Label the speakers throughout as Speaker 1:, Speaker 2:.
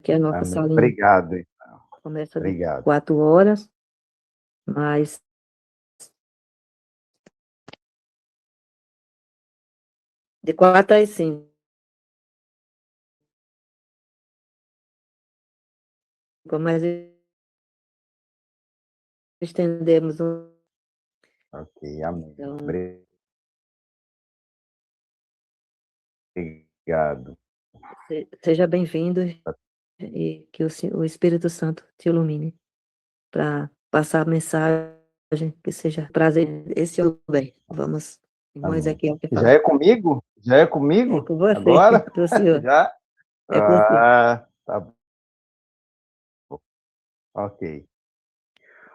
Speaker 1: que a nossa
Speaker 2: Amém.
Speaker 1: salinha
Speaker 2: Obrigado, irmão.
Speaker 1: começa de
Speaker 2: Obrigado.
Speaker 1: 4 horas, mas de 4 às 5. Mas estendemos um.
Speaker 2: Ok, amém.
Speaker 1: Então,
Speaker 2: Obrigado.
Speaker 1: seja bem-vindo e que o Espírito Santo te ilumine para passar a mensagem, que seja prazer. Esse é o bem. Vamos, irmão
Speaker 2: Amém.
Speaker 1: Ezequiel, que
Speaker 2: Já
Speaker 1: fala.
Speaker 2: é comigo? Já é
Speaker 1: É
Speaker 2: comigo?
Speaker 1: com você,
Speaker 2: Agora?
Speaker 1: do senhor.
Speaker 2: Já?
Speaker 1: É com você.
Speaker 2: Tá bom. Ok.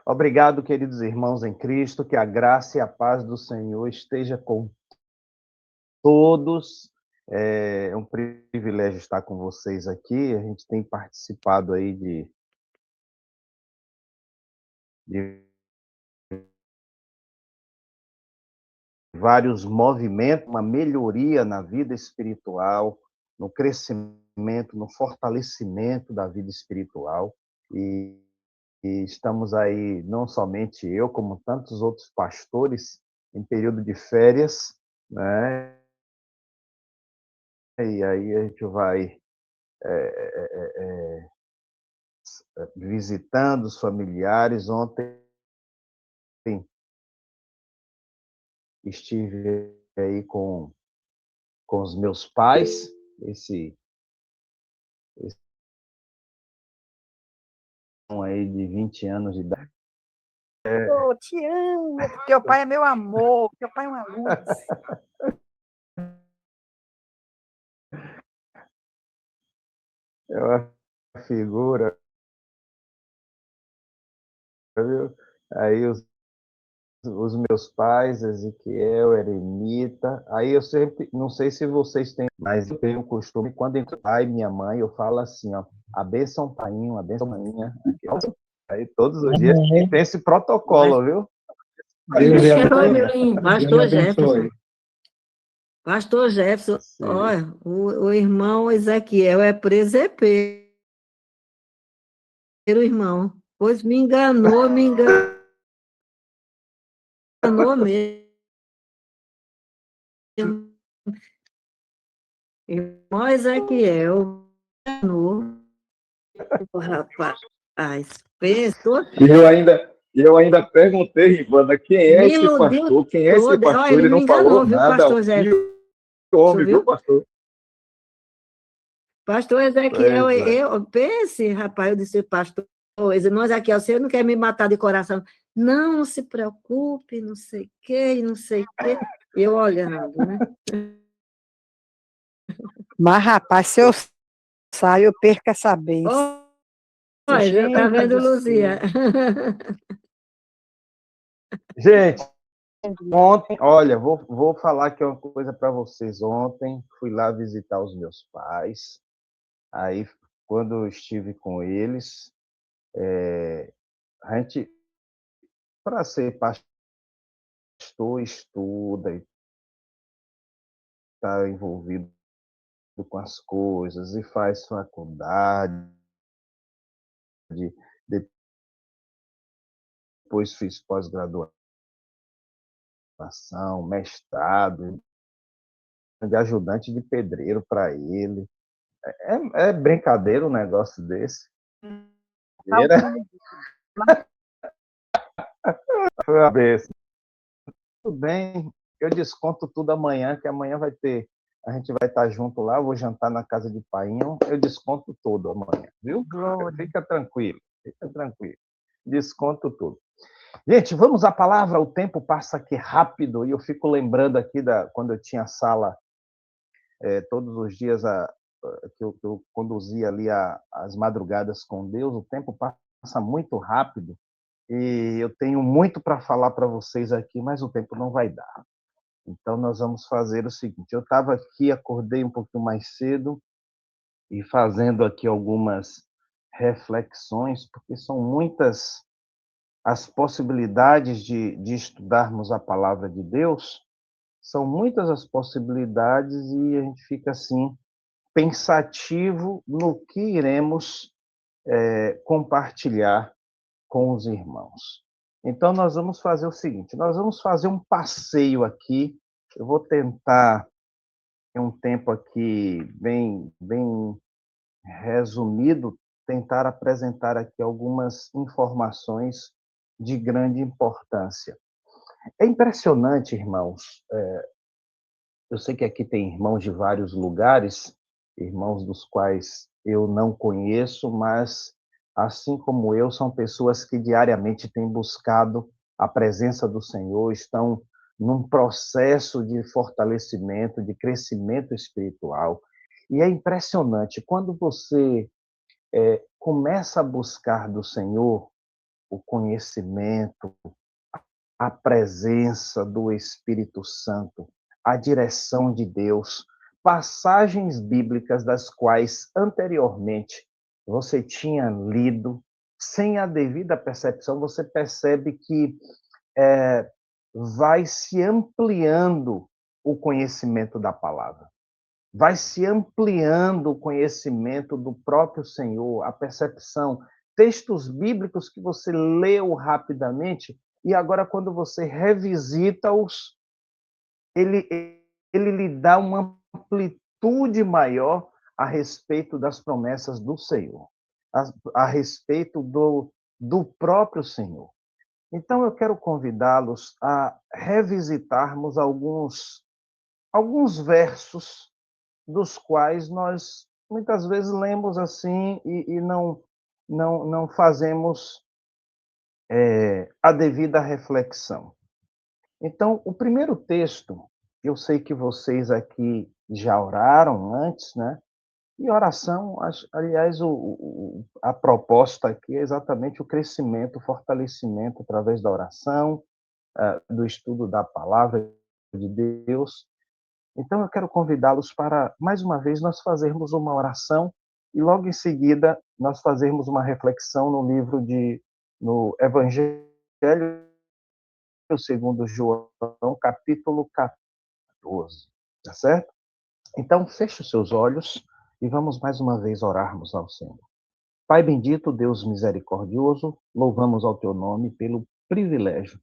Speaker 2: Obrigado, queridos irmãos em Cristo, que a graça e a paz do Senhor esteja com todos. É um privilégio estar com vocês aqui. A gente tem participado aí de vários movimentos, uma melhoria na vida espiritual, no crescimento, no fortalecimento da vida espiritual. E estamos aí, não somente eu, como tantos outros pastores, em período de férias, né? E aí a gente vai visitando os familiares. Ontem estive aí com os meus pais, esse aí de 20 anos de idade.
Speaker 3: Eu te amo, teu pai é meu amor, teu pai é uma luz.
Speaker 2: É uma figura, viu? Aí os meus pais, Ezequiel, Eremita, aí eu sempre, não sei se vocês têm, mas eu tenho o costume, quando entra pai e minha mãe, eu falo assim, ó, a bênção painho, a bênção maninha, aí todos os dias tem esse protocolo, viu?
Speaker 1: Deus
Speaker 2: abençoe.
Speaker 1: Pastor Jefferson. Pastor Jefferson,
Speaker 2: Sim.
Speaker 1: olha, o irmão Ezequiel é presepeiro, irmão. Pois me enganou mesmo. Irmão Ezequiel, enganou. Rapaz, pensou.
Speaker 4: Eu ainda perguntei, Ivana, quem é esse pastor? Quem é esse pastor?
Speaker 1: Ele
Speaker 4: Ele não
Speaker 1: me enganou,
Speaker 4: falou
Speaker 1: viu,
Speaker 4: nada.
Speaker 1: pastor Jefferson?
Speaker 4: Que homem, viu, pastor?
Speaker 1: Pastor Ezequiel, eu pense, rapaz, eu disse, pastor, irmão Ezequiel, você não quer me matar de coração? Não, não se preocupe, não sei o quê, não sei o quê. Eu olhando, né?
Speaker 3: Mas, rapaz, se eu saio, eu perco essa bênção.
Speaker 1: Olha, tá vendo, Luzia?
Speaker 2: Gente, ontem, olha, vou falar aqui uma coisa para vocês. Ontem fui lá visitar os meus pais. Aí, quando eu estive com eles, a gente, para ser pastor, estuda e está envolvido com as coisas e faz faculdade. Depois fiz pós-graduação, mestrado, de ajudante de pedreiro para ele. É brincadeira um negócio desse. Foi uma vez. Tudo bem, eu desconto tudo amanhã, que amanhã vai ter. A gente vai estar junto lá, eu vou jantar na casa de Painho, eu desconto tudo amanhã, viu? Fica tranquilo, fica tranquilo. Desconto tudo. Gente, vamos à palavra. O tempo passa aqui rápido e eu fico lembrando aqui quando eu tinha sala todos os dias que eu conduzia ali as madrugadas com Deus. O tempo passa muito rápido e eu tenho muito para falar para vocês aqui, mas o tempo não vai dar. Então, nós vamos fazer o seguinte: eu estava aqui, acordei um pouquinho mais cedo e fazendo aqui algumas reflexões, porque são muitas as possibilidades de estudarmos a palavra de Deus, são muitas as possibilidades e a gente fica assim, pensativo no que iremos compartilhar com os irmãos. Então, nós vamos fazer o seguinte, nós vamos fazer um passeio aqui, eu vou tentar, em um tempo aqui bem resumido, tentar apresentar aqui algumas informações de grande importância. É impressionante, irmãos, eu sei que aqui tem irmãos de vários lugares, irmãos dos quais eu não conheço, mas, assim como eu, são pessoas que diariamente têm buscado a presença do Senhor, estão num processo de fortalecimento, de crescimento espiritual. E é impressionante, quando você começa a buscar do Senhor o conhecimento, a presença do Espírito Santo, a direção de Deus, passagens bíblicas das quais anteriormente você tinha lido, sem a devida percepção, você percebe que vai se ampliando o conhecimento da palavra, vai se ampliando o conhecimento do próprio Senhor, a percepção, textos bíblicos que você leu rapidamente, e agora, quando você revisita-os, ele lhe dá uma amplitude maior a respeito das promessas do Senhor, a respeito do próprio Senhor. Então, eu quero convidá-los a revisitarmos alguns versos dos quais nós muitas vezes lemos assim e não fazemos a devida reflexão. Então, o primeiro texto, eu sei que vocês aqui já oraram antes, né? E oração, aliás, a proposta aqui é exatamente o crescimento, o fortalecimento através da oração, do estudo da palavra de Deus. Então, eu quero convidá-los para, mais uma vez, nós fazermos uma oração e, logo em seguida, nós fazermos uma reflexão no Evangelho segundo João, capítulo 14, tá certo? Então, feche os seus olhos e vamos mais uma vez orarmos ao Senhor. Pai bendito, Deus misericordioso, louvamos ao teu nome pelo privilégio,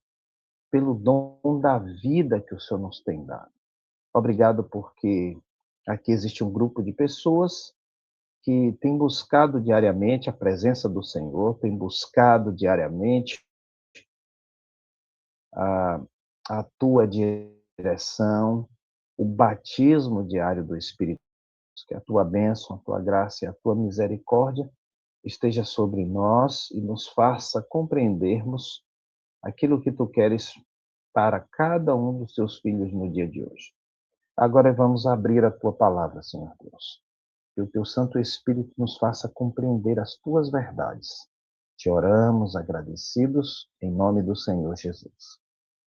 Speaker 2: pelo dom da vida que o Senhor nos tem dado. Obrigado porque aqui existe um grupo de pessoas que tem buscado diariamente a presença do Senhor, tem buscado diariamente a tua direção, o batismo diário do Espírito, que a tua bênção, a tua graça e a tua misericórdia esteja sobre nós e nos faça compreendermos aquilo que tu queres para cada um dos teus filhos no dia de hoje. Agora vamos abrir a tua palavra, Senhor Deus. Que o teu Santo Espírito nos faça compreender as tuas verdades. Te oramos agradecidos em nome do Senhor Jesus.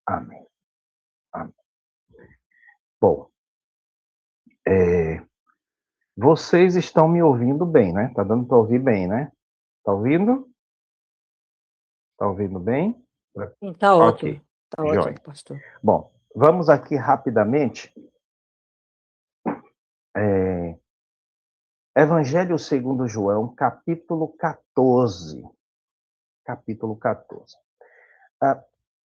Speaker 2: Amém. Amém. Bom, vocês estão me ouvindo bem, né? Tá dando para ouvir bem, né? Tá ouvindo? Tá ouvindo bem?
Speaker 1: Está ótimo.
Speaker 2: Ok.
Speaker 1: Está
Speaker 2: Joia.
Speaker 1: ótimo, pastor.
Speaker 2: Bom, vamos aqui rapidamente. Evangelho segundo João, capítulo 14. Capítulo 14.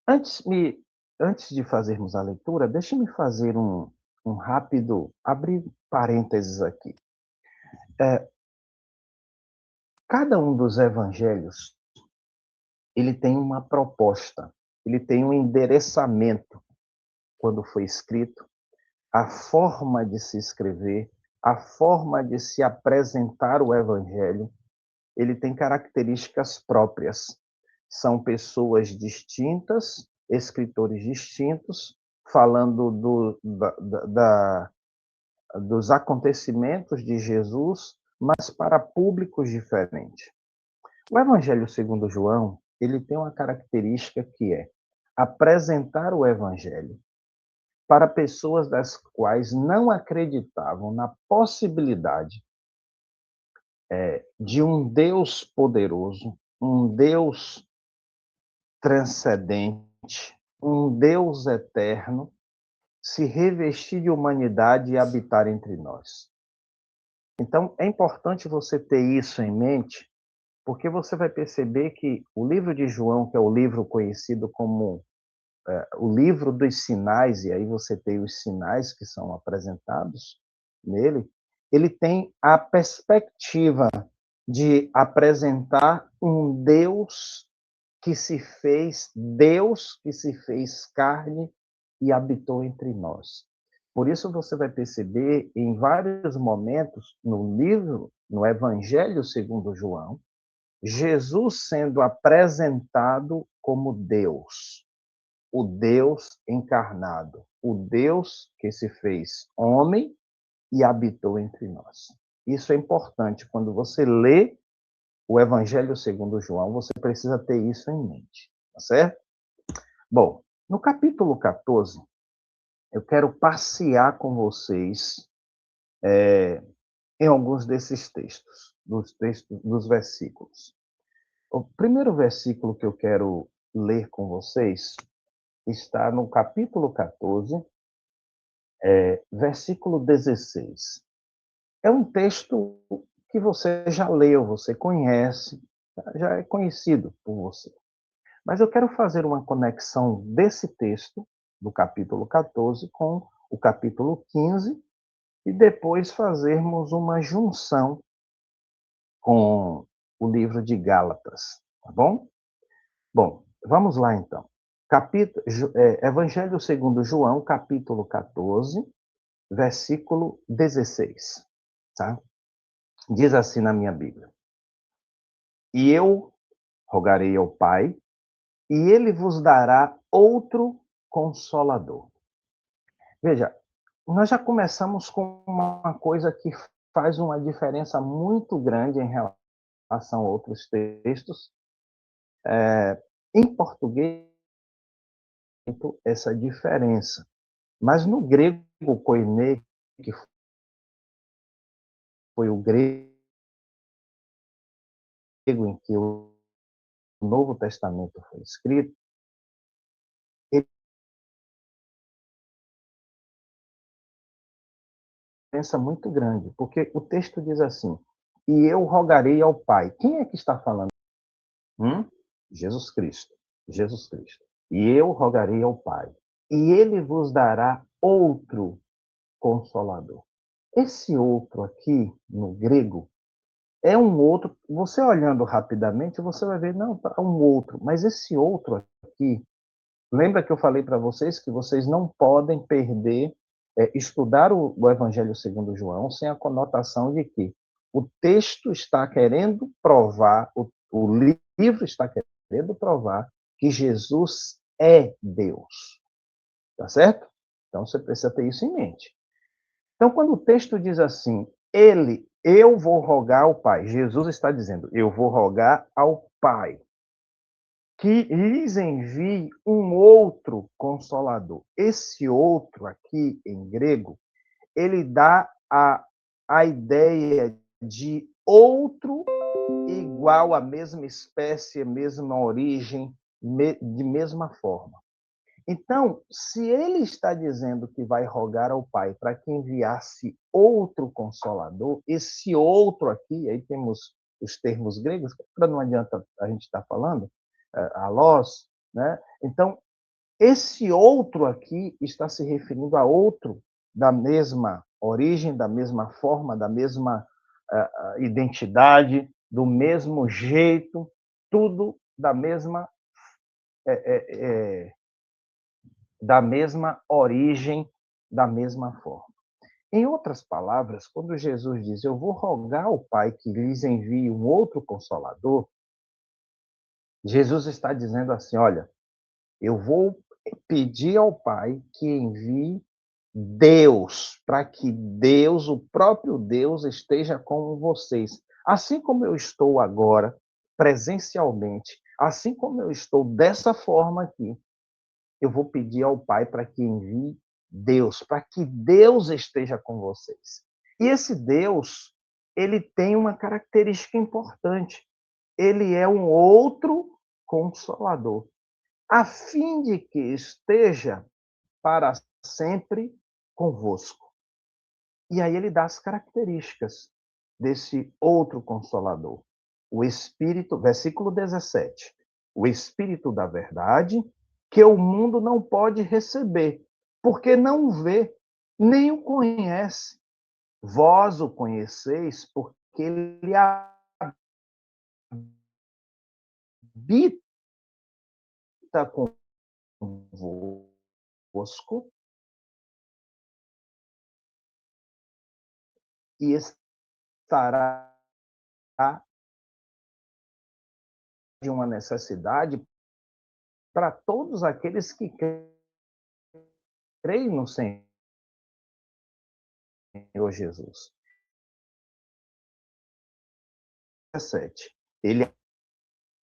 Speaker 2: Antes de fazermos a leitura, deixe-me fazer um rápido, abrir parênteses aqui. Cada um dos evangelhos, ele tem uma proposta, ele tem um endereçamento quando foi escrito, a forma de se escrever, a forma de se apresentar o evangelho, ele tem características próprias. São pessoas distintas, escritores distintos, falando dos acontecimentos de Jesus, mas para públicos diferentes. O Evangelho segundo João, ele tem uma característica que é apresentar o Evangelho para pessoas das quais não acreditavam na possibilidade de um Deus poderoso, um Deus transcendente, um Deus eterno, se revestir de humanidade e habitar entre nós. Então, é importante você ter isso em mente, porque você vai perceber que o livro de João, que é o livro conhecido como o livro dos sinais, e aí você tem os sinais que são apresentados nele, ele tem a perspectiva de apresentar um Deus que se fez carne e habitou entre nós. Por isso você vai perceber em vários momentos no livro, no Evangelho segundo João, Jesus sendo apresentado como Deus, o Deus encarnado, o Deus que se fez homem e habitou entre nós. Isso é importante. Quando você lê o Evangelho segundo João, você precisa ter isso em mente, tá certo? Bom, no capítulo 14, eu quero passear com vocês em alguns desses textos, dos versículos. O primeiro versículo que eu quero ler com vocês está no capítulo 14, versículo 16. É um texto que você já leu, você conhece, já é conhecido por você. Mas eu quero fazer uma conexão desse texto, do capítulo 14, com o capítulo 15, e depois fazermos uma junção com o livro de Gálatas, tá bom? Bom, vamos lá então. Evangelho segundo João, capítulo 14, versículo 16, tá? Diz assim na minha Bíblia: E eu rogarei ao Pai, e ele vos dará outro consolador. Veja, nós já começamos com uma coisa que faz uma diferença muito grande em relação a outros textos. Em português, essa diferença. Mas no grego koiné, que foi o grego em que o Novo Testamento foi escrito, ele pensa muito grande, porque o texto diz assim: e eu rogarei ao Pai. Quem é que está falando? Jesus Cristo. Jesus Cristo. E eu rogarei ao Pai, e ele vos dará outro consolador. Esse outro aqui, no grego, é um outro. Você olhando rapidamente, você vai ver, não, é um outro. Mas esse outro aqui, lembra que eu falei para vocês que vocês não podem perder, estudar o Evangelho segundo João sem a conotação de que o texto está querendo provar, o livro está querendo provar que Jesus é Deus. Tá certo? Então você precisa ter isso em mente. Então, quando o texto diz assim, eu vou rogar ao Pai, Jesus está dizendo, eu vou rogar ao Pai, que lhes envie um outro consolador. Esse outro aqui, em grego, ele dá a ideia de outro igual à mesma espécie, mesma origem, de mesma forma. Então, se ele está dizendo que vai rogar ao Pai para que enviasse outro consolador, esse outro aqui, aí temos os termos gregos, para não adianta a gente estar falando, alós, né? Então, esse outro aqui está se referindo a outro da mesma origem, da mesma forma, da mesma identidade, do mesmo jeito, tudo da mesma origem, da mesma forma. Em outras palavras, quando Jesus diz, eu vou rogar ao Pai que lhes envie um outro consolador, Jesus está dizendo assim, olha, eu vou pedir ao Pai que envie Deus, para que Deus, o próprio Deus, esteja com vocês. Assim como eu estou agora, presencialmente, assim como eu estou dessa forma aqui, eu vou pedir ao Pai para que envie Deus, para que Deus esteja com vocês. E esse Deus, ele tem uma característica importante. Ele é um outro consolador, a fim de que esteja para sempre convosco. E aí ele dá as características. desse outro Consolador. O Espírito, versículo 17, o Espírito da verdade, que o mundo não pode receber, porque não o vê, nem o conhece. Vós o conheceis, porque ele habita convosco e estará de uma necessidade para todos aqueles que creem no Senhor Jesus. 17. Ele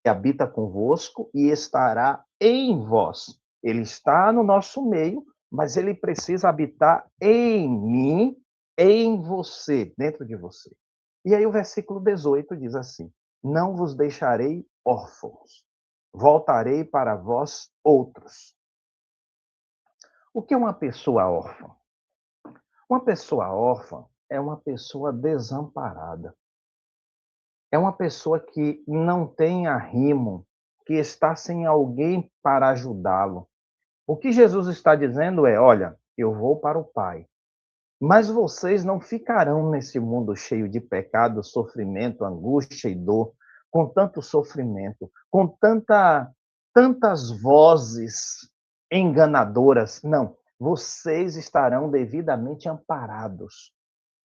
Speaker 2: habita convosco e estará em vós. Ele está no nosso meio, mas ele precisa habitar em mim, em você, dentro de você. E aí o versículo 18 diz assim: não vos deixarei órfãos, voltarei para vós outros. O que é uma pessoa órfã? Uma pessoa órfã é uma pessoa desamparada. É uma pessoa que não tem arrimo, que está sem alguém para ajudá-lo. O que Jesus está dizendo é: olha, eu vou para o Pai, mas vocês não ficarão nesse mundo cheio de pecado, sofrimento, angústia e dor, com tanto sofrimento, com tantas vozes enganadoras. Não, vocês estarão devidamente amparados.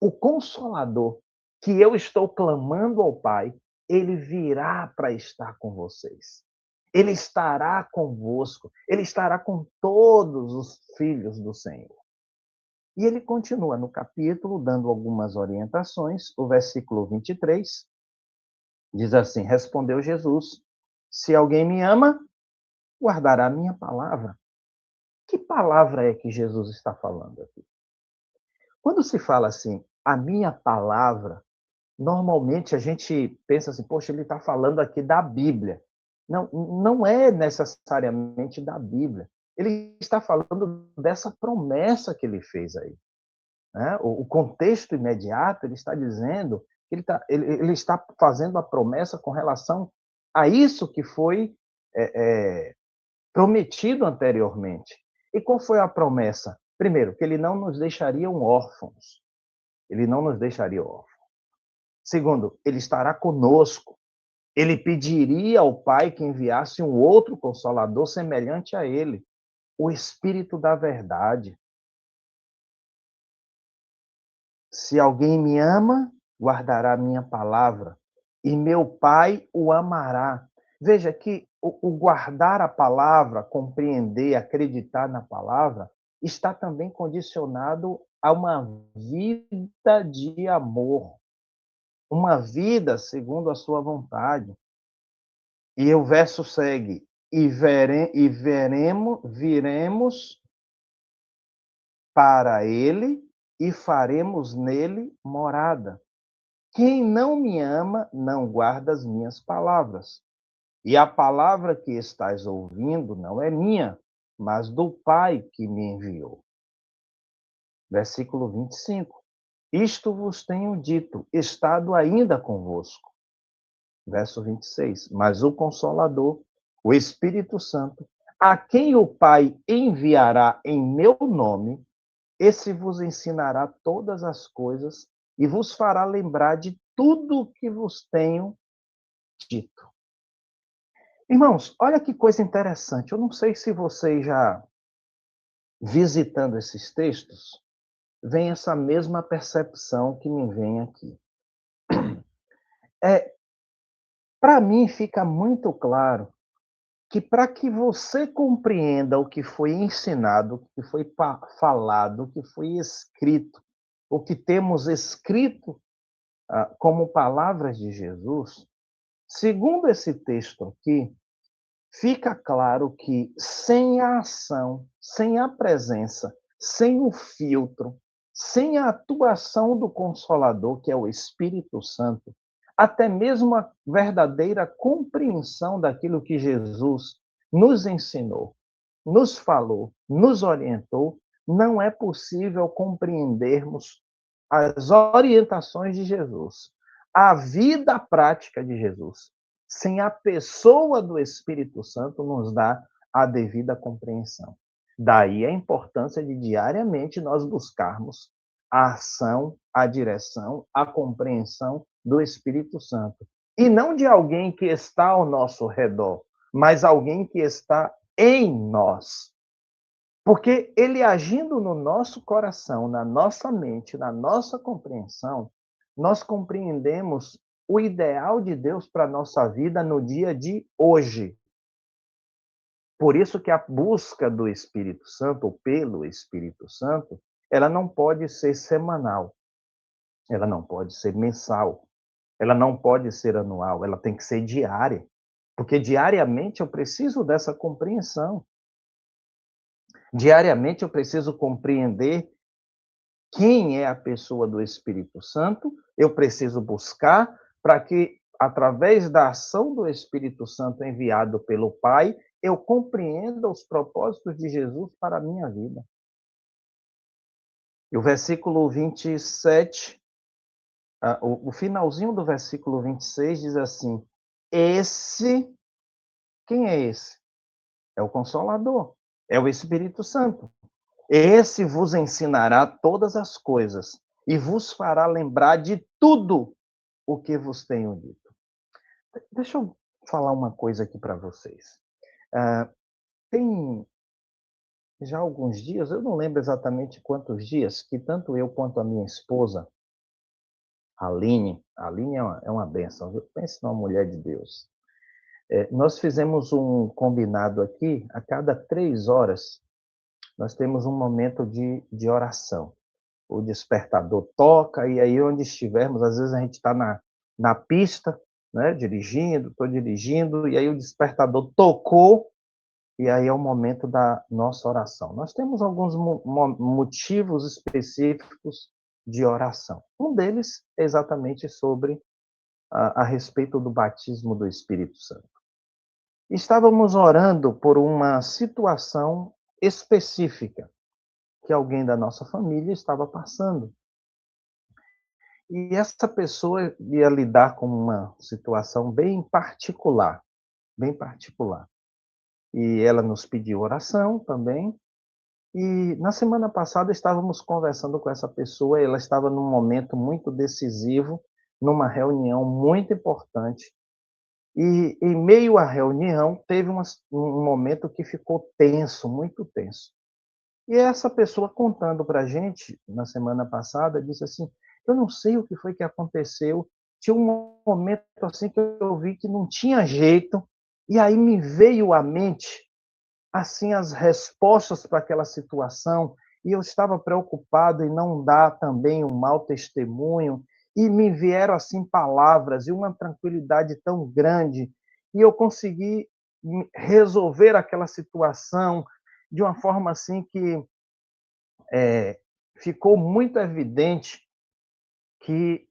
Speaker 2: O Consolador, que eu estou clamando ao Pai, ele virá para estar com vocês. Ele estará convosco, ele estará com todos os filhos do Senhor. E ele continua no capítulo, dando algumas orientações. O versículo 23 diz assim: respondeu Jesus: se alguém me ama, guardará a minha palavra. Que palavra é que Jesus está falando aqui? Quando se fala assim, a minha palavra, normalmente a gente pensa assim, poxa, ele está falando aqui da Bíblia. Não, não é necessariamente da Bíblia. Ele está falando dessa promessa que ele fez aí. Né? O contexto imediato, ele está dizendo que ele está fazendo a promessa com relação a isso que foi prometido anteriormente. E qual foi a promessa? Primeiro, que ele não nos deixaria órfãos. Ele não nos deixaria órfãos. Segundo, ele estará conosco. Ele pediria ao Pai que enviasse um outro Consolador semelhante a ele, o Espírito da verdade. Se alguém me ama, guardará a minha palavra, e meu Pai o amará. Veja que o guardar a palavra, compreender, acreditar na palavra, está também condicionado a uma vida de amor, uma vida segundo a sua vontade. E o verso segue: viremos para ele e faremos nele morada. Quem não me ama, não guarda as minhas palavras. E a palavra que estás ouvindo não é minha, mas do Pai que me enviou. Versículo 25. Isto vos tenho dito, estado ainda convosco. Verso 26. Mas o Consolador, o Espírito Santo, a quem o Pai enviará em meu nome, esse vos ensinará todas as coisas e vos fará lembrar de tudo o que vos tenho dito. Irmãos, olha que coisa interessante. Eu não sei se vocês já, visitando esses textos, vem essa mesma percepção que me vem aqui. Para mim fica muito claro que para que você compreenda o que foi ensinado, o que foi falado, o que foi escrito, o que temos escrito como palavras de Jesus, segundo esse texto aqui, fica claro que sem a ação, sem a presença, sem o filtro, sem a atuação do Consolador, que é o Espírito Santo, até mesmo a verdadeira compreensão daquilo que Jesus nos ensinou, nos falou, nos orientou, não é possível compreendermos as orientações de Jesus. a vida prática de Jesus, sem a pessoa do Espírito Santo, nos dá a devida compreensão. Daí a importância de diariamente nós buscarmos a ação, a direção, a compreensão do Espírito Santo. E não de alguém que está ao nosso redor, mas alguém que está em nós. Porque ele agindo no nosso coração, na nossa mente, na nossa compreensão, nós compreendemos o ideal de Deus para a nossa vida no dia de hoje. Por isso que a busca do Espírito Santo, ou pelo Espírito Santo, ela não pode ser semanal, ela não pode ser mensal, ela não pode ser anual, ela tem que ser diária. Porque diariamente eu preciso dessa compreensão. Diariamente eu preciso compreender quem é a pessoa do Espírito Santo, eu preciso buscar para que, através da ação do Espírito Santo enviado pelo Pai, eu compreenda os propósitos de Jesus para a minha vida. E o versículo 27, o finalzinho do versículo 26 diz assim: quem é esse? É o Consolador, é o Espírito Santo. Esse vos ensinará todas as coisas e vos fará lembrar de tudo o que vos tenho dito. Deixa eu falar uma coisa aqui para vocês. Tem já alguns dias, eu não lembro exatamente quantos dias, que tanto eu quanto a minha esposa, a Aline é uma bênção, pense numa mulher de Deus. Nós fizemos um combinado aqui, a cada 3 horas, nós temos um momento de oração. O despertador toca, e aí onde estivermos, às vezes a gente está na pista, né, estou dirigindo, e aí o despertador tocou, e aí é o momento da nossa oração. Nós temos alguns motivos específicos de oração. Um deles é exatamente sobre a respeito do batismo do Espírito Santo. Estávamos orando por uma situação específica que alguém da nossa família estava passando. E essa pessoa ia lidar com uma situação bem particular, bem particular. E ela nos pediu oração também. E na semana passada estávamos conversando com essa pessoa, ela estava num momento muito decisivo, numa reunião muito importante. E em meio à reunião teve um momento que ficou tenso, muito tenso. E essa pessoa contando para a gente, na semana passada, disse assim: eu não sei o que foi que aconteceu, tinha um momento assim que eu vi que não tinha jeito, e aí me veio à mente assim as respostas para aquela situação, e eu estava preocupado em não dar também um mau testemunho, e me vieram assim palavras e uma tranquilidade tão grande, e eu consegui resolver aquela situação de uma forma assim que ficou muito evidente que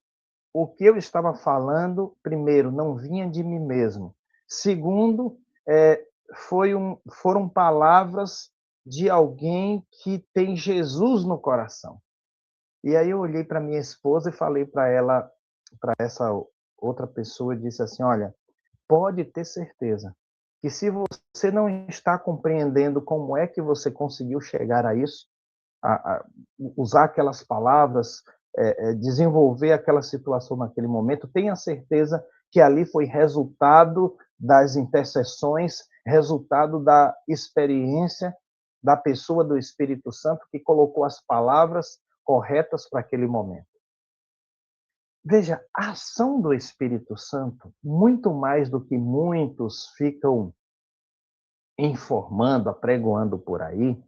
Speaker 2: o que eu estava falando, primeiro, não vinha de mim mesmo. Segundo, foram palavras de alguém que tem Jesus no coração. E aí eu olhei para minha esposa e falei para ela, para essa outra pessoa, disse assim: olha, pode ter certeza que se você não está compreendendo como é que você conseguiu chegar a isso, a usar aquelas palavras, desenvolver aquela situação naquele momento, tenha certeza que ali foi resultado das intercessões, resultado da experiência da pessoa do Espírito Santo que colocou as palavras corretas para aquele momento. Veja, a ação do Espírito Santo, muito mais do que muitos ficam informando, apregoando por aí,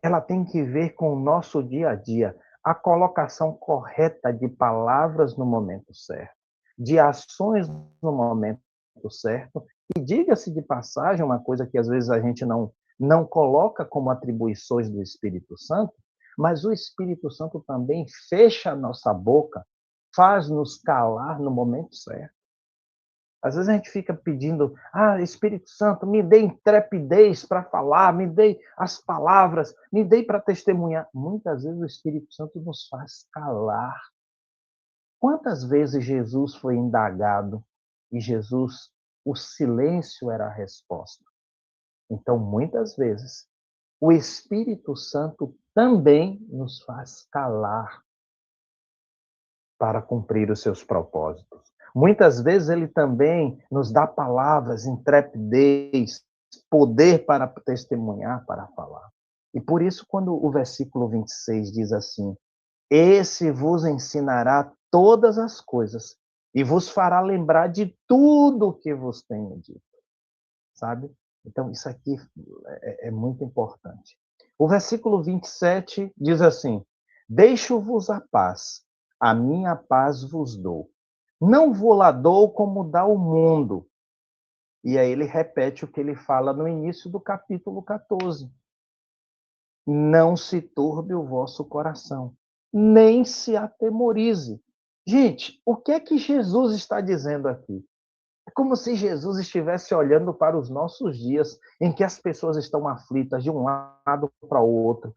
Speaker 2: ela tem que ver com o nosso dia a dia, a colocação correta de palavras no momento certo, de ações no momento certo. E diga-se de passagem, uma coisa que às vezes a gente não coloca como atribuições do Espírito Santo, mas o Espírito Santo também fecha a nossa boca, faz-nos calar no momento certo. Às vezes a gente fica pedindo: Espírito Santo, me dê intrepidez para falar, me dê as palavras, me dê para testemunhar. Muitas vezes o Espírito Santo nos faz calar. Quantas vezes Jesus foi indagado e Jesus, o silêncio era a resposta? Então, muitas vezes, o Espírito Santo também nos faz calar para cumprir os seus propósitos. Muitas vezes ele também nos dá palavras, intrepidez, poder para testemunhar, para falar. E por isso, quando o versículo 26 diz assim: esse vos ensinará todas as coisas e vos fará lembrar de tudo o que vos tenho dito. Sabe? Então, isso aqui é muito importante. O versículo 27 diz assim: deixo-vos a paz, a minha paz vos dou. Não vos lá dou como dá o mundo. E aí ele repete o que ele fala no início do capítulo 14. Não se turbe o vosso coração, nem se atemorize. Gente, o que é que Jesus está dizendo aqui? É como se Jesus estivesse olhando para os nossos dias, em que as pessoas estão aflitas de um lado para o outro,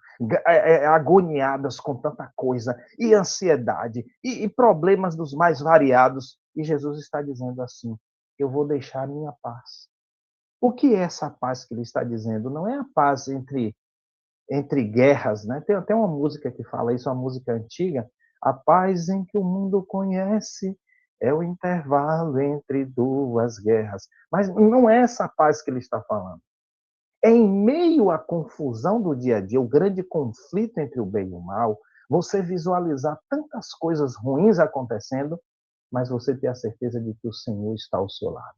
Speaker 2: agoniadas com tanta coisa, e ansiedade, e problemas dos mais variados. E Jesus está dizendo assim: eu vou deixar a minha paz. O que é essa paz que ele está dizendo? Não é a paz entre guerras, né? Tem até uma música que fala isso, uma música antiga. A paz em que o mundo conhece é o intervalo entre duas guerras. Mas não é essa paz que ele está falando. É em meio à confusão do dia a dia, o grande conflito entre o bem e o mal, você visualizar tantas coisas ruins acontecendo, mas você ter a certeza de que o Senhor está ao seu lado.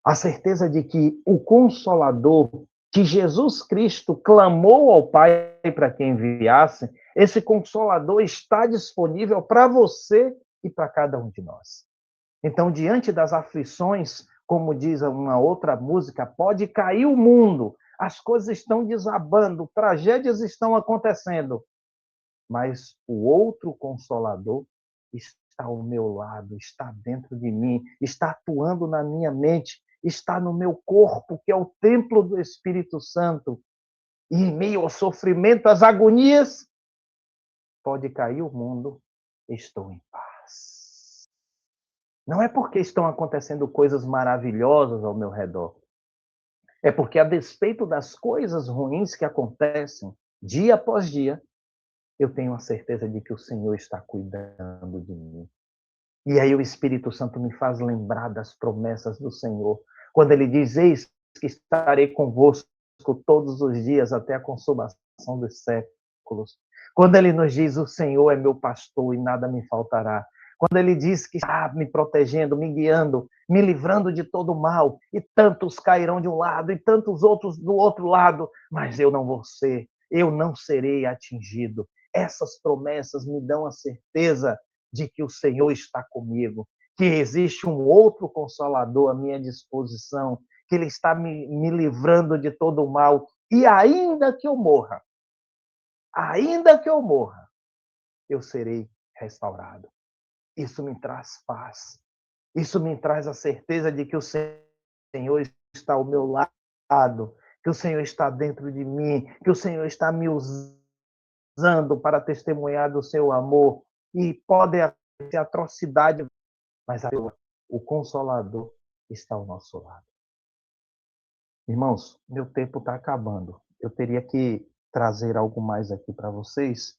Speaker 2: A certeza de que o Consolador, que Jesus Cristo clamou ao Pai para que enviasse, esse Consolador está disponível para você e para cada um de nós. Então, diante das aflições, como diz uma outra música, pode cair o mundo, as coisas estão desabando, tragédias estão acontecendo, mas o outro Consolador está ao meu lado, está dentro de mim, está atuando na minha mente, está no meu corpo, que é o templo do Espírito Santo. E em meio ao sofrimento, às agonias, pode cair o mundo, estou em paz. Não é porque estão acontecendo coisas maravilhosas ao meu redor. É porque, a despeito das coisas ruins que acontecem dia após dia, eu tenho a certeza de que o Senhor está cuidando de mim. E aí o Espírito Santo me faz lembrar das promessas do Senhor. Quando ele diz: eis que estarei convosco todos os dias até a consumação dos séculos. Quando ele nos diz: o Senhor é meu pastor e nada me faltará. Quando ele diz que está me protegendo, me guiando, me livrando de todo mal, e tantos cairão de um lado e tantos outros do outro lado, mas eu não vou ser, eu não serei atingido. Essas promessas me dão a certeza de que o Senhor está comigo, que existe um outro Consolador à minha disposição, que Ele está me livrando de todo o mal. E ainda que eu morra, eu serei restaurado. Isso me traz paz. Isso me traz a certeza de que o Senhor está ao meu lado, que o Senhor está dentro de mim, que o Senhor está me usando para testemunhar do seu amor. E pode haver atrocidade, mas o Consolador está ao nosso lado. Irmãos, meu tempo está acabando. Eu teria que trazer algo mais aqui para vocês.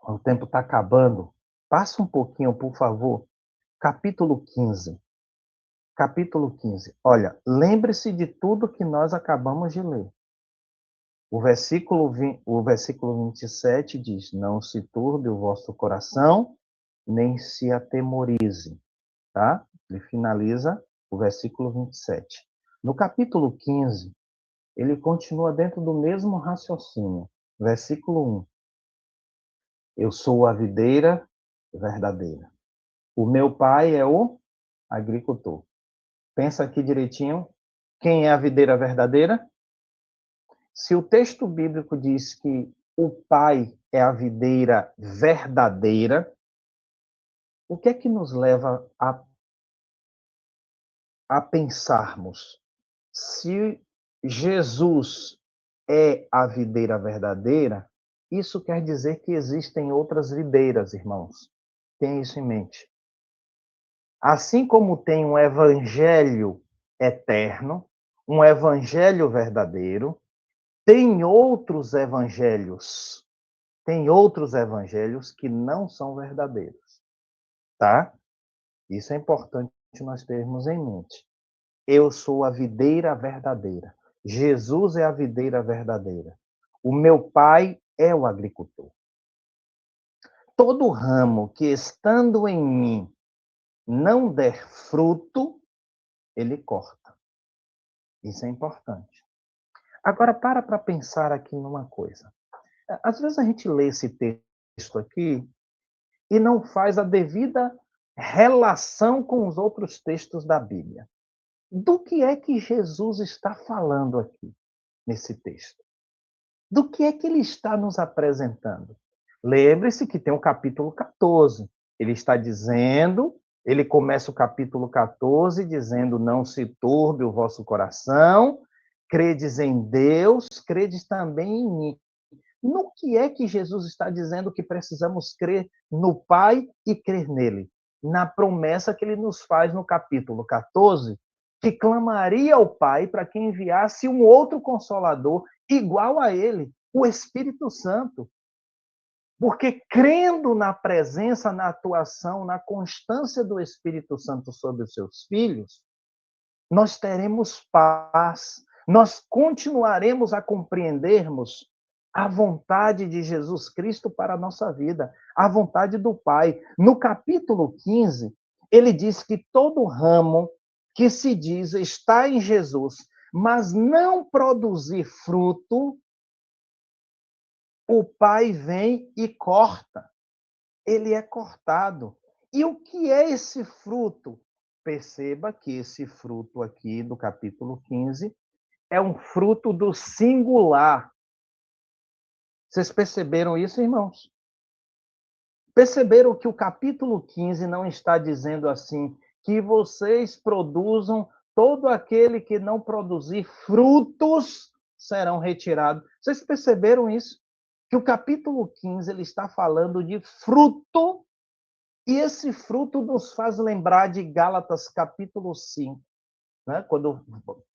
Speaker 2: O tempo está acabando. Passa um pouquinho, por favor. Capítulo 15. Capítulo 15. Olha, lembre-se de tudo que nós acabamos de ler. O versículo 27 diz: não se turbe o vosso coração, nem se atemorize. Tá? Ele finaliza o versículo 27. No capítulo 15, ele continua dentro do mesmo raciocínio. Versículo 1. Eu sou a videira verdadeira. O meu pai é o agricultor. Pensa aqui direitinho. Quem é a videira verdadeira? Se o texto bíblico diz que o pai é a videira verdadeira, o que é que nos leva a pensarmos? Se Jesus é a videira verdadeira, Isso quer dizer que existem outras videiras, irmãos. Tenha isso em mente. Assim como tem um evangelho eterno, um evangelho verdadeiro, tem outros evangelhos. Tem outros evangelhos que não são verdadeiros. Tá? Isso é importante nós termos em mente. Eu sou a videira verdadeira. Jesus é a videira verdadeira. O meu pai é o agricultor. Todo ramo que estando em mim não der fruto, ele corta. Isso é importante. Agora, para pensar aqui numa coisa. Às vezes a gente lê esse texto aqui e não faz a devida relação com os outros textos da Bíblia. Do que é que Jesus está falando aqui, nesse texto? Do que é que ele está nos apresentando? Lembre-se que tem o capítulo 14. Ele está dizendo, ele começa o capítulo 14 dizendo: não se turbe o vosso coração, credes em Deus, credes também em mim. No que é que Jesus está dizendo que precisamos crer no Pai e crer nele? Na promessa que ele nos faz no capítulo 14, que clamaria ao Pai para que enviasse um outro consolador igual a ele, o Espírito Santo. Porque crendo na presença, na atuação, na constância do Espírito Santo sobre os seus filhos, nós teremos paz, nós continuaremos a compreendermos a vontade de Jesus Cristo para a nossa vida, a vontade do Pai. No capítulo 15, ele diz que todo ramo que se diz está em Jesus, mas não produzir fruto, o Pai vem e corta. Ele é cortado. E o que é esse fruto? Perceba que esse fruto aqui do capítulo 15 é um fruto do singular. Vocês perceberam isso, irmãos? Perceberam que o capítulo 15 não está dizendo assim, que vocês produzam, todo aquele que não produzir frutos serão retirados. Vocês perceberam isso? Que o capítulo 15 ele está falando de fruto, e esse fruto nos faz lembrar de Gálatas capítulo 5, né? Quando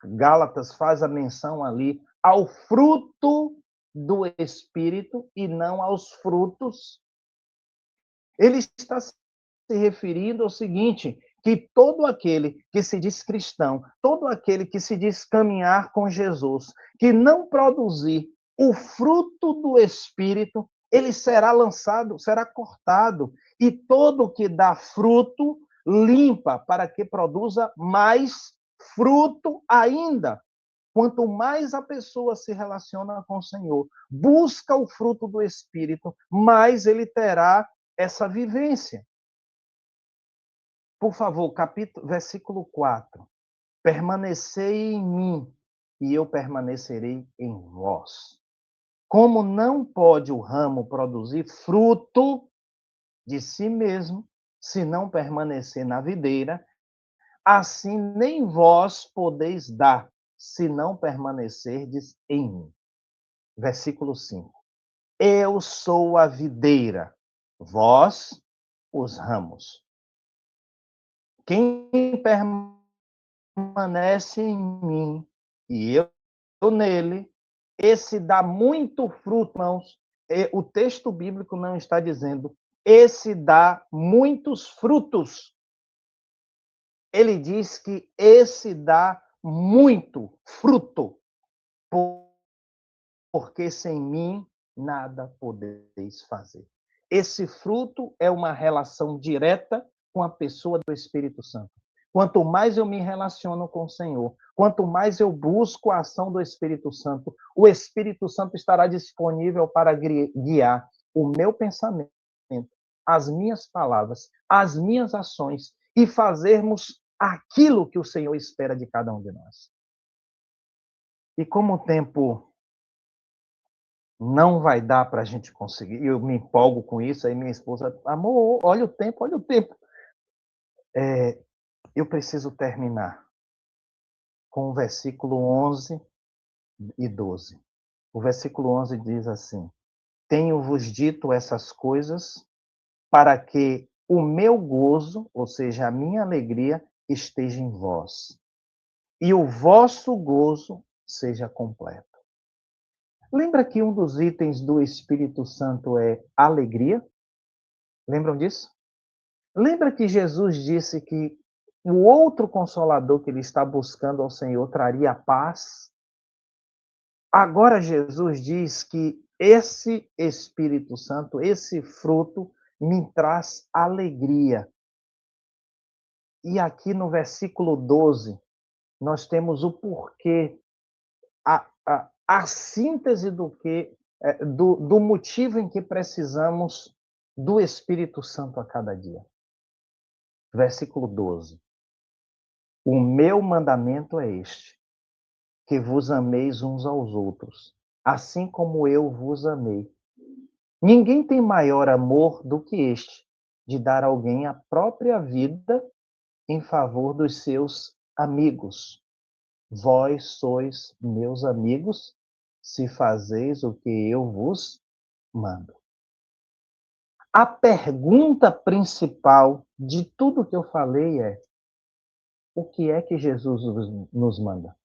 Speaker 2: Gálatas faz a menção ali ao fruto do Espírito e não aos frutos. Ele está se referindo ao seguinte, que todo aquele que se diz cristão, todo aquele que se diz caminhar com Jesus, que não produzir o fruto do Espírito, ele será lançado, será cortado, e todo que dá fruto, limpa para que produza mais fruto ainda. Quanto mais a pessoa se relaciona com o Senhor, busca o fruto do Espírito, mais ele terá essa vivência. Por favor, versículo 4. Permanecei em mim, e eu permanecerei em vós. Como não pode o ramo produzir fruto de si mesmo, se não permanecer na videira, assim nem vós podeis dar, se não permanecerdes em mim. Versículo 5. Eu sou a videira, vós os ramos. Quem permanece em mim e eu nele, esse dá muito fruto, irmãos. O texto bíblico não está dizendo esse dá muitos frutos. Ele diz que esse dá muito fruto, porque sem mim nada podeis fazer. Esse fruto é uma relação direta com a pessoa do Espírito Santo. Quanto mais eu me relaciono com o Senhor, quanto mais eu busco a ação do Espírito Santo, o Espírito Santo estará disponível para guiar o meu pensamento, as minhas palavras, as minhas ações e fazermos aquilo que o Senhor espera de cada um de nós. E como o tempo não vai dar para a gente conseguir, eu me empolgo com isso, aí minha esposa, amor, olha o tempo, olha o tempo. Eu preciso terminar com o versículo 11 e 12. O versículo 11 diz assim: tenho-vos dito essas coisas para que o meu gozo, ou seja, a minha alegria, esteja em vós, e o vosso gozo seja completo. Lembra que um dos itens do Espírito Santo é alegria? Lembram disso? Lembra que Jesus disse que o outro consolador que ele está buscando ao Senhor traria paz? Agora Jesus diz que esse Espírito Santo, esse fruto, me traz alegria. E aqui no versículo 12, nós temos o porquê, a síntese do motivo em que precisamos do Espírito Santo a cada dia. Versículo 12. O meu mandamento é este, que vos ameis uns aos outros, assim como eu vos amei. Ninguém tem maior amor do que este, de dar a alguém a própria vida em favor dos seus amigos. Vós sois meus amigos, se fazeis o que eu vos mando. A pergunta principal de tudo que eu falei é: o que é que Jesus nos manda?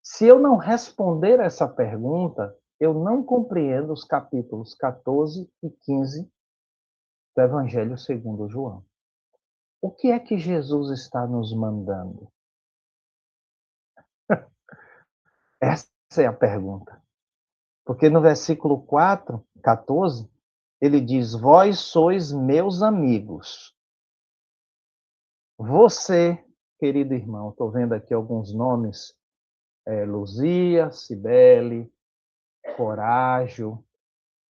Speaker 2: Se eu não responder essa pergunta, eu não compreendo os capítulos 14 e 15 do Evangelho segundo João. O que é que Jesus está nos mandando? Essa é a pergunta. Porque no versículo 4, 14, ele diz: vós sois meus amigos. Você, querido irmão, estou vendo aqui alguns nomes, Luzia, Cibele, Corágio,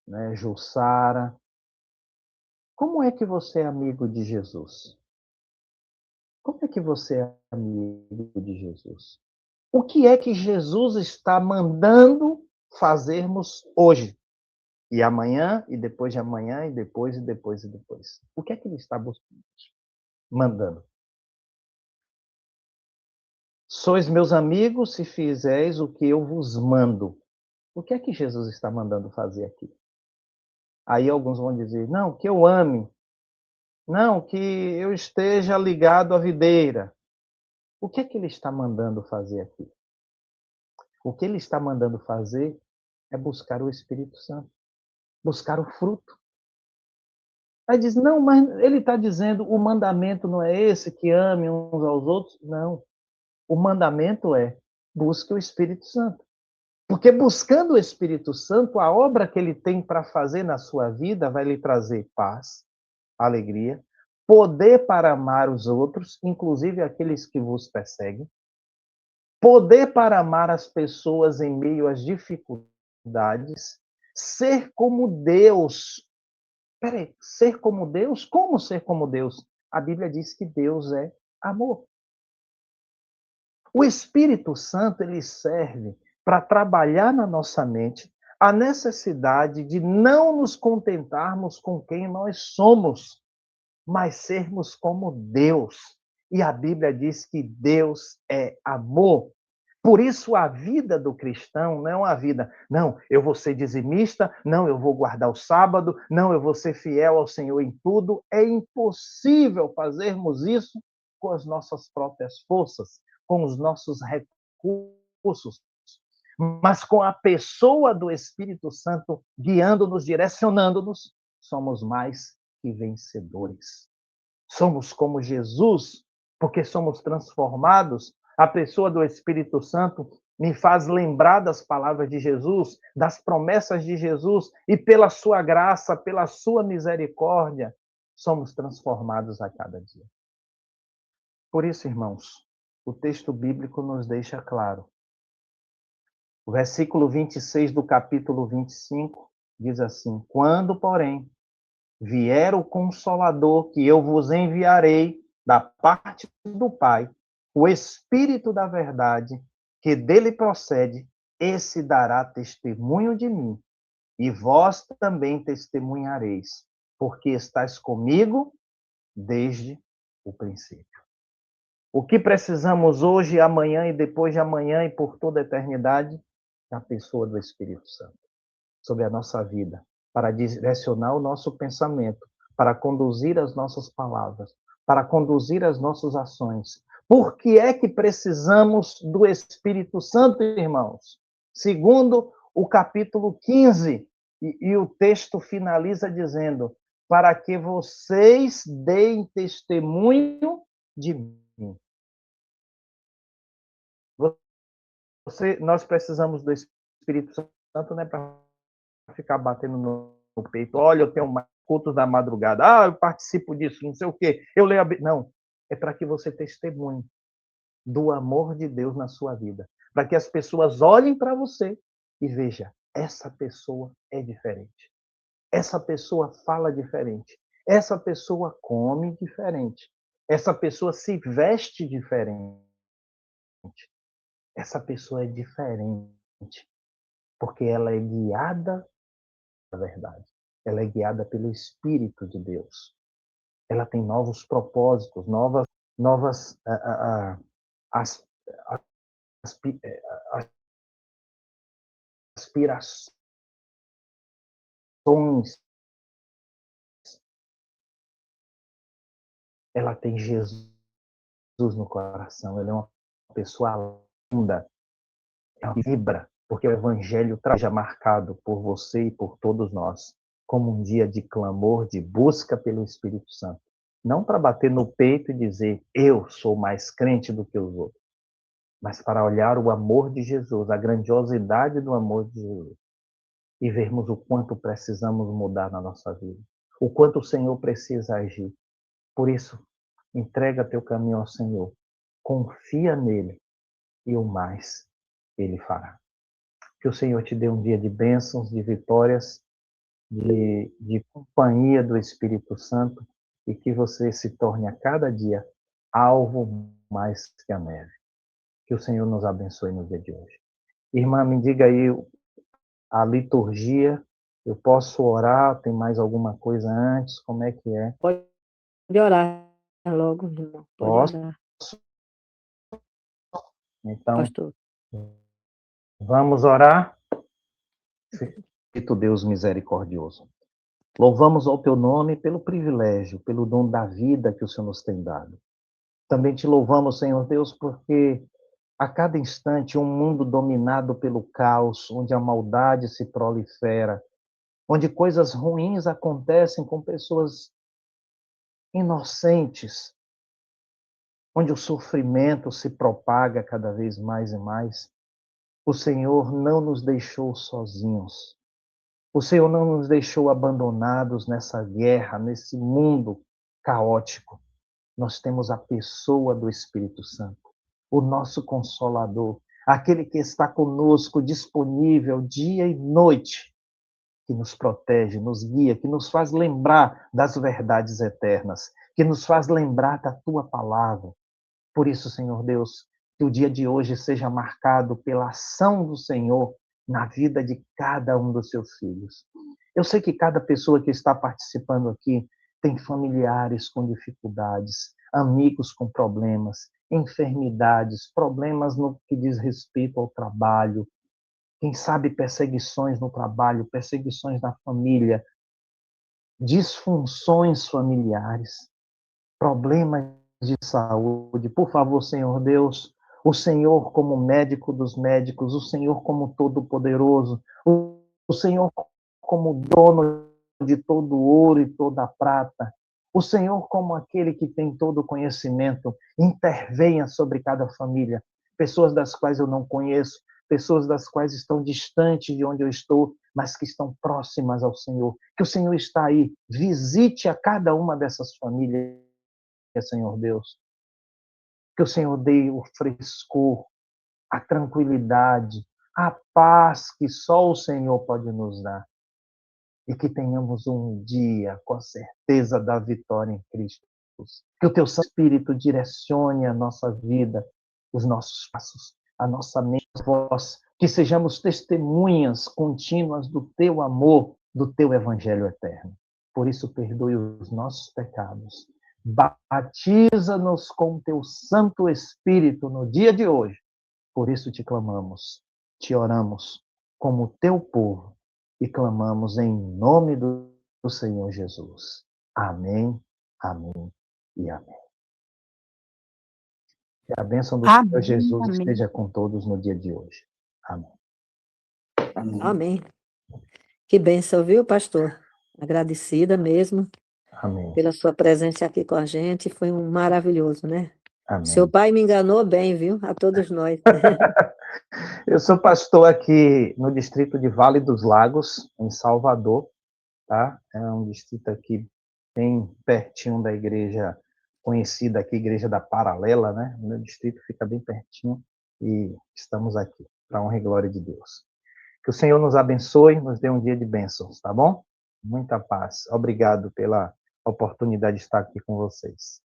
Speaker 2: né, Jussara. Como é que você é amigo de Jesus? Como é que você é amigo de Jesus? O que é que Jesus está mandando fazermos hoje? E amanhã, e depois de amanhã, e depois, e depois, e depois. O que é que ele está mandando? Sois meus amigos se fizeis o que eu vos mando. O que é que Jesus está mandando fazer aqui? Aí alguns vão dizer, não, que eu ame. Não, que eu esteja ligado à videira. O que é que ele está mandando fazer aqui? O que ele está mandando fazer é buscar o Espírito Santo, buscar o fruto. Aí diz, não, mas ele está dizendo, o mandamento não é esse, que ame uns aos outros? Não. O mandamento é, busque o Espírito Santo. Porque buscando o Espírito Santo, a obra que ele tem para fazer na sua vida vai lhe trazer paz, alegria, poder para amar os outros, inclusive aqueles que vos perseguem, poder para amar as pessoas em meio às dificuldades, ser como Deus. Peraí, ser como Deus? Como ser como Deus? A Bíblia diz que Deus é amor. O Espírito Santo, ele serve para trabalhar na nossa mente a necessidade de não nos contentarmos com quem nós somos, mas sermos como Deus. E a Bíblia diz que Deus é amor. Por isso, a vida do cristão não é uma vida, não, eu vou ser dizimista, não, eu vou guardar o sábado, não, eu vou ser fiel ao Senhor em tudo. É impossível fazermos isso com as nossas próprias forças, com os nossos recursos, mas com a pessoa do Espírito Santo guiando-nos, direcionando-nos, somos mais que vencedores. Somos como Jesus, porque somos transformados. A pessoa do Espírito Santo me faz lembrar das palavras de Jesus, das promessas de Jesus, e pela sua graça, pela sua misericórdia, somos transformados a cada dia. Por isso, irmãos, o texto bíblico nos deixa claro. O versículo 26 do capítulo 25 diz assim: quando, porém, vier o Consolador que eu vos enviarei da parte do Pai, o Espírito da verdade, que dele procede, esse dará testemunho de mim, e vós também testemunhareis, porque estáis comigo desde o princípio. O que precisamos hoje, amanhã e depois de amanhã e por toda a eternidade da pessoa do Espírito Santo sobre a nossa vida, para direcionar o nosso pensamento, para conduzir as nossas palavras, para conduzir as nossas ações. Por que é que precisamos do Espírito Santo, irmãos? Segundo o capítulo 15, e o texto finaliza dizendo: para que vocês deem testemunho de mim. Nós precisamos do Espírito Santo, não é para ficar batendo no peito. Olha, eu tenho cultos da madrugada. Ah, eu participo disso, não sei o quê. Eu leio a Bíblia. Não, é para que você testemunhe do amor de Deus na sua vida. Para que as pessoas olhem para você e vejam, essa pessoa é diferente. Essa pessoa fala diferente. Essa pessoa come diferente. Essa pessoa se veste diferente. Essa pessoa é diferente. Porque ela é guiada pela verdade. Ela é guiada pelo Espírito de Deus. Ela tem novos propósitos, novas aspirações. Ela tem Jesus no coração. Ela é uma pessoa linda. Ela vibra, porque o Evangelho seja marcado por você e por todos nós como um dia de clamor, de busca pelo Espírito Santo. Não para bater no peito e dizer, eu sou mais crente do que os outros, mas para olhar o amor de Jesus, a grandiosidade do amor de Jesus, e vermos o quanto precisamos mudar na nossa vida, o quanto o Senhor precisa agir. Por isso, entrega teu caminho ao Senhor, confia nele, e o mais ele fará. Que o Senhor te dê um dia de bênçãos, de vitórias, de companhia do Espírito Santo, e que você se torne a cada dia alvo mais que a neve. Que o Senhor nos abençoe no dia de hoje. Irmã, me diga aí a liturgia. Eu posso orar? Tem mais alguma coisa antes? Como é que é?
Speaker 1: Pode orar logo, irmão. Pode
Speaker 2: Posso?
Speaker 1: orar,
Speaker 2: Então,
Speaker 1: pastor.
Speaker 2: vamos orar? Espírito Deus misericordioso. Louvamos ao teu nome pelo privilégio, pelo dom da vida que o Senhor nos tem dado. Também te louvamos, Senhor Deus, porque a cada instante um mundo dominado pelo caos, onde a maldade se prolifera, onde coisas ruins acontecem com pessoas inocentes, onde o sofrimento se propaga cada vez mais e mais, o Senhor não nos deixou sozinhos. O Senhor não nos deixou abandonados nessa guerra, nesse mundo caótico. Nós temos a pessoa do Espírito Santo, o nosso Consolador, aquele que está conosco, disponível dia e noite, que nos protege, nos guia, que nos faz lembrar das verdades eternas, que nos faz lembrar da Tua palavra. Por isso, Senhor Deus, que o dia de hoje seja marcado pela ação do Senhor na vida de cada um dos seus filhos. Eu sei que cada pessoa que está participando aqui tem familiares com dificuldades, amigos com problemas, enfermidades, problemas no que diz respeito ao trabalho, quem sabe perseguições no trabalho, perseguições na família, disfunções familiares, problemas de saúde. Por favor, Senhor Deus, o Senhor como médico dos médicos, o Senhor como todo-poderoso, o Senhor como dono de todo o ouro e toda a prata, o Senhor como aquele que tem todo o conhecimento, intervenha sobre cada família, pessoas das quais eu não conheço, pessoas das quais estão distantes de onde eu estou, mas que estão próximas ao Senhor. Que o Senhor está aí, visite a cada uma dessas famílias, Senhor Deus. Que o Senhor dê o frescor, a tranquilidade, a paz que só o Senhor pode nos dar. E que tenhamos um dia com a certeza da vitória em Cristo. Que o teu Santo Espírito direcione a nossa vida, os nossos passos, a nossa mente, a voz, que sejamos testemunhas contínuas do teu amor, do teu evangelho eterno. Por isso, perdoe os nossos pecados. Batiza-nos com o teu Santo Espírito no dia de hoje. Por isso te clamamos. te oramos como teu povo e clamamos em nome do Senhor Jesus. Amém, amém e amém. Que a bênção do Senhor
Speaker 3: Amém,
Speaker 2: Jesus
Speaker 3: amém.
Speaker 2: esteja com todos no dia de hoje. Amém.
Speaker 1: Amém. Que bênção, viu, pastor? Agradecida mesmo
Speaker 2: Amém.
Speaker 1: pela sua presença aqui com a gente. Foi um maravilhoso, né? Seu
Speaker 2: Amém.
Speaker 1: pai me enganou bem, viu? A todos nós.
Speaker 2: Eu sou pastor aqui no distrito de Vale dos Lagos, em Salvador, tá? É um distrito aqui bem pertinho da igreja conhecida aqui, Igreja da Paralela, né? O meu distrito fica bem pertinho e estamos aqui, para a honra e glória de Deus. Que o Senhor nos abençoe, nos dê um dia de bênçãos, tá bom? Muita paz. Obrigado pela oportunidade de estar aqui com vocês.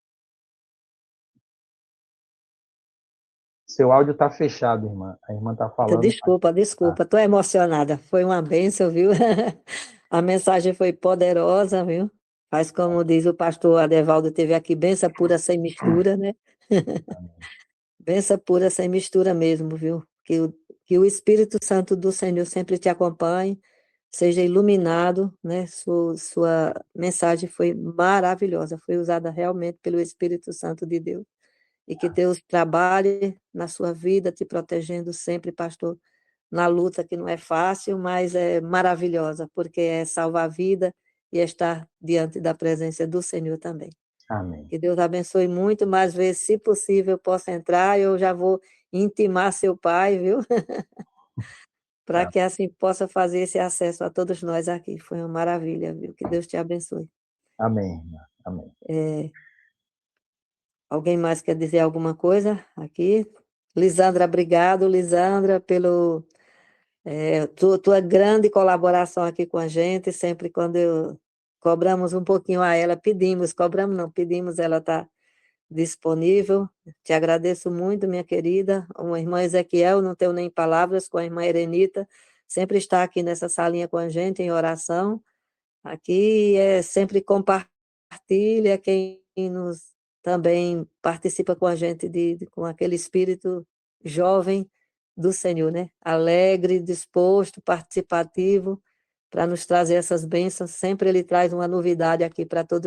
Speaker 2: Seu áudio está fechado, irmã. A irmã está falando.
Speaker 1: Desculpa, estou emocionada. Foi uma bênção, viu? A mensagem foi poderosa, viu? Faz como diz o pastor Adevaldo, teve aqui, benção pura sem mistura, né? Benção pura sem mistura mesmo, viu? Que o Espírito Santo do Senhor sempre te acompanhe, seja iluminado, né? Sua mensagem foi maravilhosa, foi usada realmente pelo Espírito Santo de Deus. E que Deus trabalhe na sua vida, te protegendo sempre, pastor, na luta que não é fácil, mas é maravilhosa, porque é salvar a vida e estar diante da presença do Senhor também.
Speaker 2: Amém.
Speaker 1: Que Deus abençoe muito, mais vezes, se possível, eu possa entrar, eu já vou intimar seu pai, viu? Para que assim possa fazer esse acesso a todos nós aqui. Foi uma maravilha, viu? Que Deus te abençoe.
Speaker 2: Amém, irmã. Amém.
Speaker 1: Alguém mais quer dizer alguma coisa aqui? Lisandra, obrigado, Lisandra, pelo tua grande colaboração aqui com a gente, sempre quando cobramos um pouquinho a ela, pedimos, ela está disponível. Te agradeço muito, minha querida. A irmã Ezequiel, não tenho nem palavras, com a irmã Erenita, sempre está aqui nessa salinha com a gente, em oração. Aqui sempre compartilha, quem nos também participa com a gente, com aquele espírito jovem do Senhor, né? Alegre, disposto, participativo, para nos trazer essas bênçãos. Sempre ele traz uma novidade aqui para todos